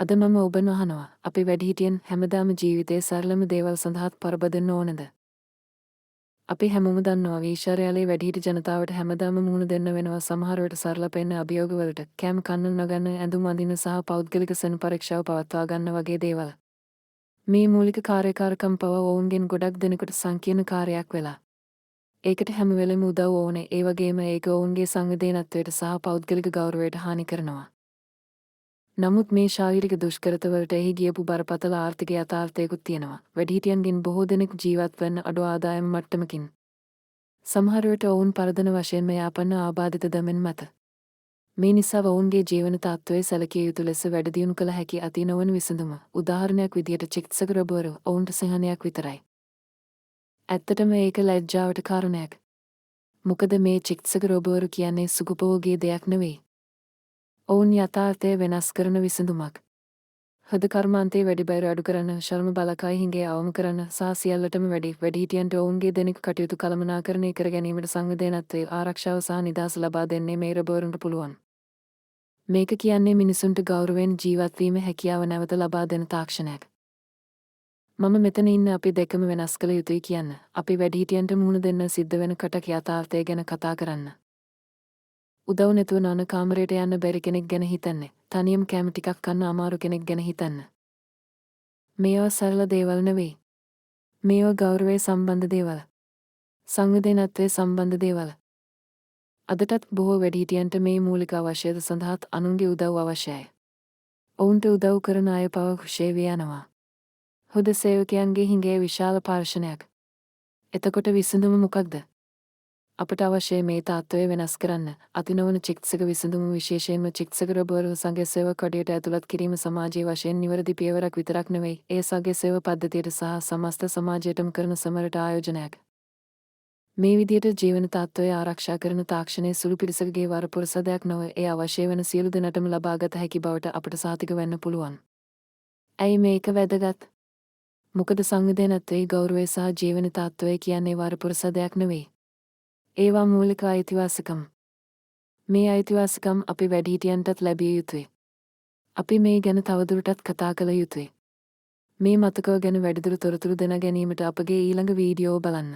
අද මම ඔබන් අහනවා අපි වැඩිහිටියන් හැමදාම ජීවිතයේ සරලම දේවල් සඳහාත් පරබදන්න ඕනද? අපි හැමෝම දන්නවා වීශාරයාලේ වැඩිහිටි ජනතාවට හැමදාම මුහුණ දෙන්න වෙනවා සමහරවිට සරල පෙන්න අභියෝගවලට, කෑම කන්න නොගන්න, ඇඳුම් අඳින්න සහ පෞද්ගලික සෙන් පරීක්ෂාව පවත්වා ගන්න වගේ දේවල්. මේ මූලික කාර්යකාරකම් පවා ඔවුන්ගෙන් ගොඩක් දෙනෙකුට සංකීර්ණ කාර්යයක් වෙලා. ඒකට හැම වෙලෙම උදව් ඕනේ. ඒ වගේම ඒක ඔවුන්ගේ සංවේදීනත්වයට සහ පෞද්ගලික ගෞරවයට හානි කරනවා. නමුත් මේ ශාරීරික දුෂ්කරතවලට එහි ගියපු බරපතල ආර්ථික යථාර්ථයකුත් තියෙනවා. වැඩිහිටියන්ගෙන් බොහෝ දෙනෙකු ජීවත් වන්න අඩු ආදායම් මට්ටමකින්. සමහරවිට ඔවුන් පරදන වශයෙන්ම යාපන්න ආබාධිත දමෙන් මත. මේ නිසා ඔවුන්ගේ ජීවන තත්ත්වය සැලකිය යුතු ලෙස වැඩදියුණු කළ හැකි අති නොවන විසඳුම. උදාහරණයක් විදියට චිකිත්සකවරු ඔවුන්ට සිංහනයක් විතරයි. ඇත්තටම ඒක ලැජ්ජාවට කාරණයක්. මොකද මේ චිකිත්සකවරු කියන්නේ සුඛෝපභෝගී දෙයක් නෙවෙයි. ඔවුන් යථාර්ථය වෙනස් කරන විසඳුමක්. හද කර්මාන්තයේ වැඩි බැර අඩු කරන්න, ශර්ම බලකායි හිඟේ අවම කරන්න සහ සියල්ලටම වැඩිහිටියන්ට ඔවුන්ගේ දෙනෙක කටයුතු කළමනාකරණය කර ගැනීමට සංවේදනත්වයේ ආරක්ෂාව සහ නිදහස ලබා දෙන්නේ මේ රබෝරුන්ට පුළුවන්. මේක කියන්නේ මිනිසුන්ට ගෞරවයෙන් ජීවත් වීම හැකියාව නැවත ලබා දෙන තාක්ෂණයක්. මම මෙතන ඉන්න අපි දෙකම වෙනස් කළ යුතුයි කියන්න. අපි වැඩිහිටියන්ට මුහුණ දෙන්න සිද්ධ වෙන කටක යථාර්ථය ගැන කතා කරන්න. උදව් නැතුව නන කාමරයට යන්න බැරි කෙනෙක් ගැන හිතන්නේ. තනියම කෑම ටිකක් කන්න අමාරු කෙනෙක් ගැන හිතන්න. මේවා සරල දේවල් නෙවෙයි. මේවා ගෞරවය සම්බන්ධ දේවල්. සංවේදනත්වයේ සම්බන්ධ දේවල්. අදටත් බොහෝ වැඩිහිටියන්ට මේ මූලික අවශ්‍යතා සඳහාත් අනුන්ගේ උදව් අවශ්‍යයි. ඔවුන්ට උදව් කරන අය පව කුෂේවිය යනවා. හොද සේවකයන්ගේ හිඟේ විශාල පාර්ශවයක්. එතකොට විසඳුම මොකක්ද? අපට අවශ්‍ය මේ තත්ත්වය වෙනස් කරන්න. අතිනවන චිකිත්සක විසඳුම විශේෂයෙන්ම චිකිත්සකවරු සංඝ සේවක කඩයට ඇතුළත් කිරීම සමාජයේ වශයෙන් නිවැරදි පියවරක් විතරක් නෙවෙයි. ඒ සංඝ සේව පද්ධතියට සහ සමස්ත සමාජයටම කරන සමරට ආයෝජනයක්. මේ විදියට ජීවන තත්ත්වය ආරක්ෂා කරන තාක්ෂණයේ සුළු පිරිසකගේ වරපුරසදයක් නොව ඒ අවශ්‍ය වෙන සියලු දෙනාටම ලබාගත හැකි බවට අපට සාතික වෙන්න පුළුවන්. ඇයි මේක වැදගත්? මොකද සංවේදනත්වයේ ගෞරවය සහ ජීවන තත්ත්වය කියන්නේ වරපුරසදයක් නෙවෙයි. ඒවා මූලික අයිතිවාසිකම්. මේ අයිතිවාසිකම් අපි වැඩිහිටියන්ටත් ලැබිය යුතුයි. අපි මේ ගැන තවදුරටත් කතා කළ යුතුයි. මේ මතකව ගැන වැඩිදුර තොරතුරු දැන ගැනීමට අපගේ ඊළඟ වීඩියෝ බලන්න.